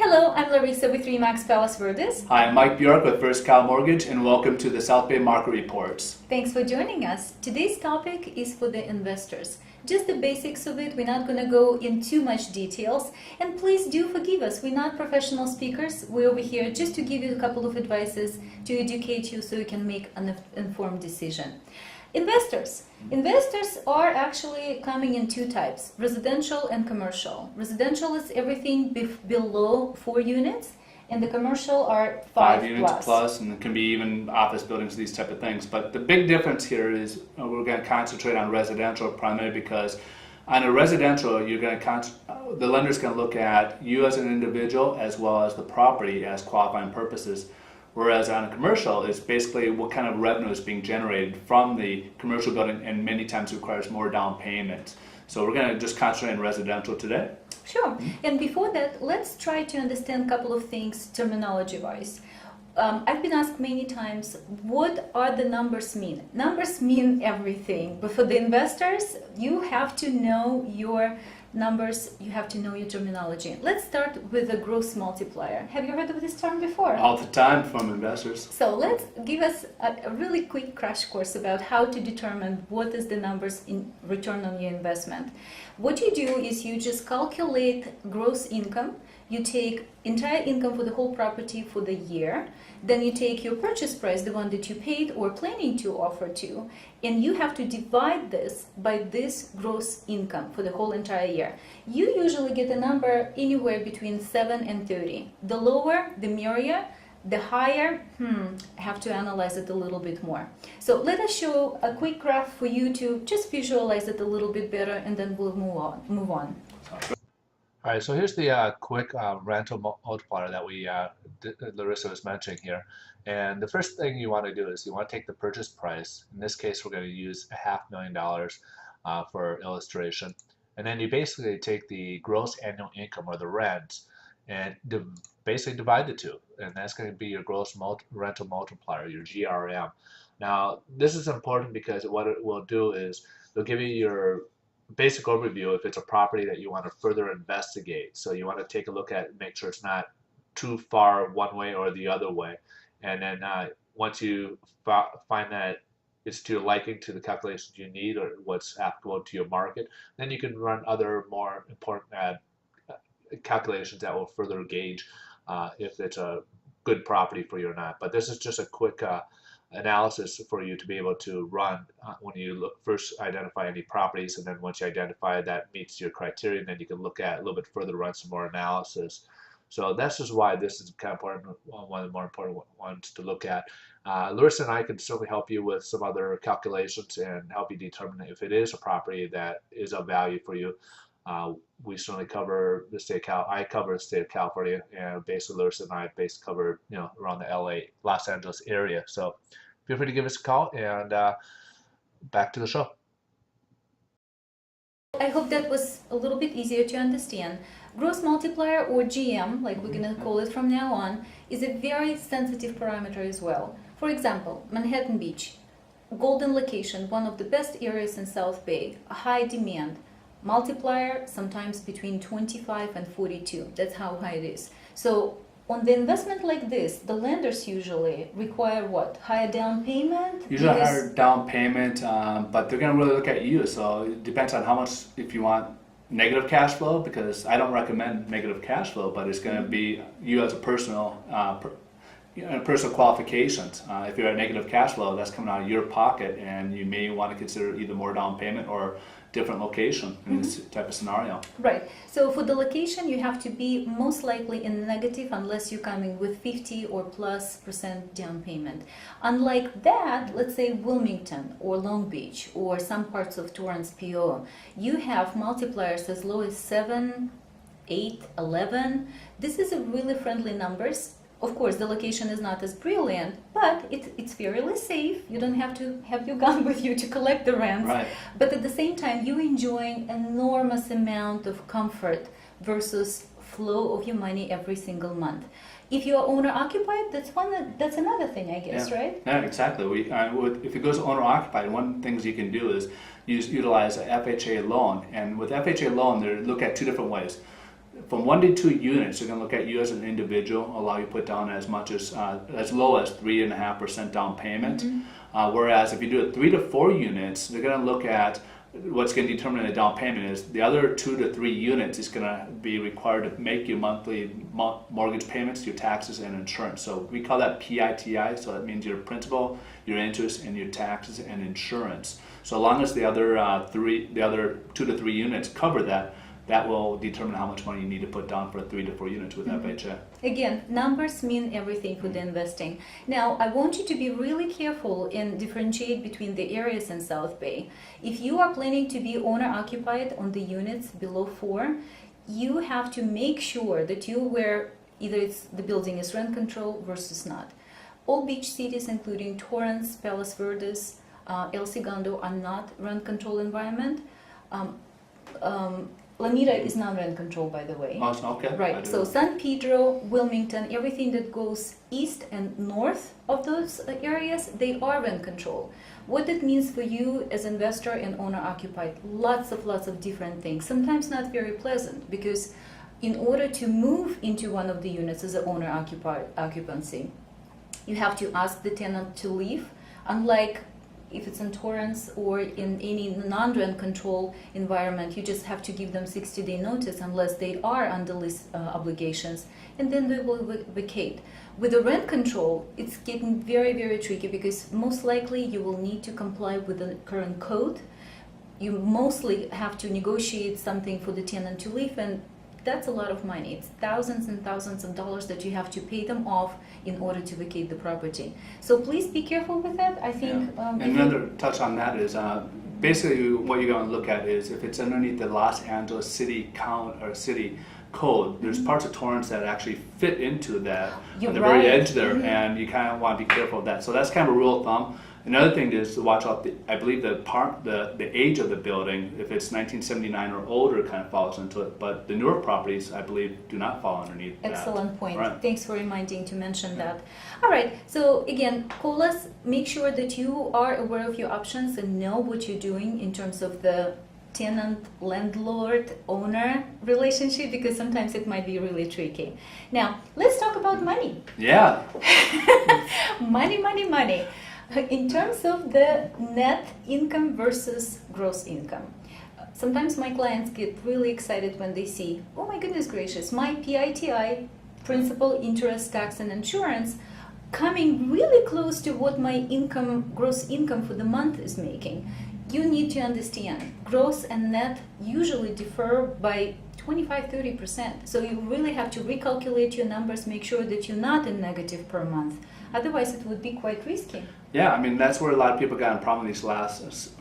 Hello, I'm Larissa with Remax Palace Verdes. Hi, I'm Mike Bjork with First Cal Mortgage, and welcome to the South Bay Market Reports. Thanks for joining us. Today's topic is for the investors. Just the basics of it, we're not going to go in too much details. And please do forgive us, we're not professional speakers. We're over here just to give you a couple of advices to educate you so you can make an informed decision. Investors are actually coming in two types, residential and commercial. Residential is everything below 4 units, and the commercial are 5 units plus, and it can be even office buildings, these type of things. But the big difference here is we're going to concentrate on residential primarily because on a residential, you're going to the lender's going to look at you as an individual as well as the property as qualifying purposes. Whereas on a commercial, it's basically what kind of revenue is being generated from the commercial building, and many times requires more down payment. So we're going to just concentrate on residential today. Sure. And before that, let's try to understand a couple of things terminology-wise. I've been asked many times, what are the numbers mean? Numbers mean everything, but for the investors, you have to know your numbers, you have to know your terminology. Let's start with the gross multiplier. Have you heard of this term before? All the time from investors. So let's give us a really quick crash course about how to determine what is the numbers in return on your investment. What you do is you just calculate gross income. You take entire income for the whole property for the year, then you take your purchase price, the one that you paid or planning to offer to, and you have to divide this by this gross income for the whole entire year. You usually get a number anywhere between 7 and 30. The lower, the merrier. The higher, I have to analyze it a little bit more. So let us show a quick graph for you to just visualize it a little bit better, and then we'll move on. All right, so here's the quick rental multiplier that Larissa was mentioning here. And the first thing you want to do is you want to take the purchase price. In this case, we're going to use $500,000 for illustration. And then you basically take the gross annual income, or the rent, and basically divide the two. And that's going to be your gross rental multiplier, your GRM. Now, this is important because what it will do is it'll give you your basic overview if it's a property that you want to further investigate. So you want to take a look at, make sure it's not too far one way or the other way. And then once you find that it's to your liking, to the calculations you need or what's applicable to your market, then you can run other more important calculations that will further gauge if it's a good property for you or not. But this is just a quick analysis for you to be able to run when you first identify any properties, and then once you identify that meets your criteria, then you can look at a little bit further, run some more analysis. So that's just why this is kind of important, one of the more important ones to look at. Larissa and I can certainly help you with some other calculations and help you determine if it is a property that is of value for you. We certainly cover the state of I cover the state of California, and basically Larissa and I basically cover around the LA, Los Angeles area. So feel free to give us a call, and back to the show. I hope that was a little bit easier to understand. Gross multiplier, or GM, like we're going to call it from now on, is a very sensitive parameter as well. For example, Manhattan Beach, golden location, one of the best areas in South Bay, a high demand. Multiplier sometimes between 25 and 42. That's how high it is. So on the investment like this, the lenders usually require what? Higher down payment? Usually higher down payment, but they're going to really look at you. So it depends on how much, if you want negative cash flow, because I don't recommend negative cash flow, but it's going to be you as a personal qualifications. If you're at negative cash flow, that's coming out of your pocket, and you may want to consider either more down payment or different location in this type of scenario. Right. So for the location, you have to be most likely in negative unless you're coming with 50 or plus % down payment. Unlike that, let's say Wilmington or Long Beach or some parts of Torrance, PO, you have multipliers as low as 7, 8, 11. This is a really friendly numbers. Of course, the location is not as brilliant, but it's fairly safe. You don't have to have your gun with you to collect the rents. Right. But at the same time, you're enjoying enormous amount of comfort versus flow of your money every single month. If you're owner-occupied, that's another thing, I guess, right? Yeah, exactly. If it goes owner-occupied, one of the things you can do is utilize a FHA loan. And with FHA loan, they look at two different ways. from 1 to 2 units, they're going to look at you as an individual, allow you to put down as low as 3.5% down payment. Whereas if you do it 3 to 4 units, they're going to look at what's going to determine the down payment is the other 2 to 3 units is going to be required to make your monthly mortgage payments, your taxes, and insurance. So we call that PITI. So that means your principal, your interest, and your taxes and insurance. So long as the other 2 to 3 units cover that, that will determine how much money you need to put down for 3 to 4 units with FHA. Again, numbers mean everything for the investing. Now, I want you to be really careful and differentiate between the areas in South Bay. If you are planning to be owner-occupied on the units below 4, you have to make sure that you where either the building is rent control versus not. All beach cities, including Torrance, Palos Verdes, El Segundo, are not rent control environment. Lanita is not rent control, by the way. Oh, okay. Right, so San Pedro, Wilmington, everything that goes east and north of those areas, they are rent control. What that means for you as investor and owner-occupied, lots of different things. Sometimes not very pleasant, because in order to move into one of the units as an owner-occupancy, you have to ask the tenant to leave, unlike if it's in Torrance or in any non-rent control environment, you just have to give them 60-day notice unless they are under lease obligations, and then they will vacate. With the rent control, it's getting very tricky because most likely you will need to comply with the current code. You mostly have to negotiate something for the tenant to leave, and that's a lot of money. It's thousands and thousands of dollars that you have to pay them off in order to vacate the property. So please be careful with that. I think. And another touch on that is basically what you're going to look at is if it's underneath the Los Angeles city city code, there's parts of Torrance that actually fit into that on the very edge there, and you kind of want to be careful of that. So that's kind of a rule of thumb. Another thing is to watch out. I believe the age of the building, if it's 1979 or older, kind of falls into it. But the newer properties, I believe, do not fall underneath that. Excellent point. Right. Thanks for reminding to mention that. All right. So again, call us. Make sure that you are aware of your options and know what you're doing in terms of the tenant, landlord, owner relationship, because sometimes it might be really tricky. Now, let's talk about money. Yeah. Money. In terms of the net income versus gross income, sometimes my clients get really excited when they see, oh my goodness gracious, my PITI, principal, interest, tax, and insurance, coming really close to what my income, gross income for the month is making. You need to understand, gross and net usually differ by 25-30%. So you really have to recalculate your numbers, make sure that you're not in negative per month. Otherwise, it would be quite risky. Yeah, I mean, that's where a lot of people got in problem these last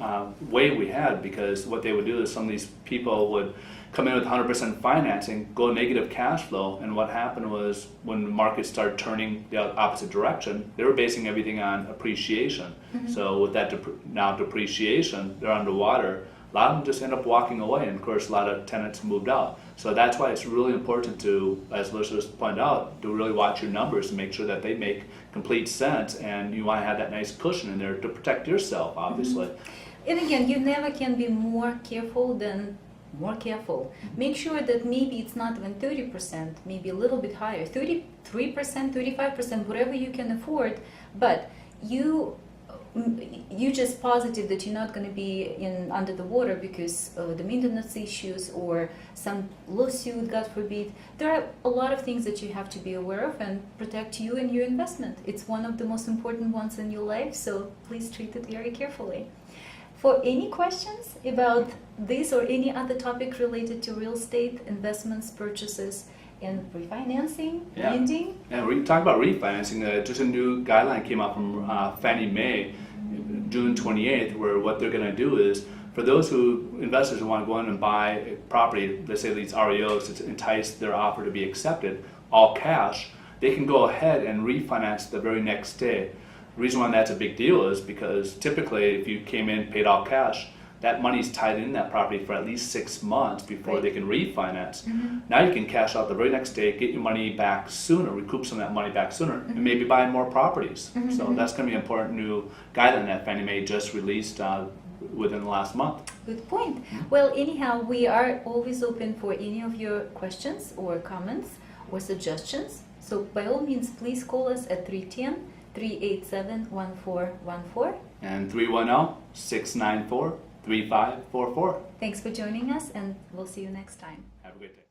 wave we had, because what they would do is some of these people would come in with 100% financing, go negative cash flow, and what happened was when the market started turning the opposite direction, they were basing everything on appreciation. So with that now depreciation, they're underwater. A lot of them just end up walking away, and of course a lot of tenants moved out. So that's why it's really important to, as Larissa pointed out, to really watch your numbers and make sure that they make complete sense, and you want to have that nice cushion in there to protect yourself, obviously. And again, you never can be more careful than more careful. Make sure that maybe it's not even 30%, maybe a little bit higher, 33%, 35%, whatever you can afford, but you just positive that you're not going to be under the water because the maintenance issues or some lawsuit, God forbid. There are a lot of things that you have to be aware of and protect you and your investment. It's one of the most important ones in your life, so please treat it very carefully. For any questions about this or any other topic related to real estate, investments, purchases, and refinancing, lending? Yeah, we talk about refinancing. Just a new guideline came out from Fannie Mae, June 28th, where what they're going to do is, for those investors who want to go in and buy a property, let's say these REOs, to entice their offer to be accepted, all cash, they can go ahead and refinance the very next day. The reason why that's a big deal is because typically if you came in, paid all cash, that money's tied in that property for at least 6 months before they can refinance. Now you can cash out the very next day, get your money back sooner, recoup some of that money back sooner, and maybe buy more properties. So that's going to be an important new guideline that Fannie Mae just released within the last month. Good point. Well, anyhow, we are always open for any of your questions or comments or suggestions. So by all means, please call us at 310-387-1414. And 310-694-3544. Thanks for joining us, and we'll see you next time. Have a great day.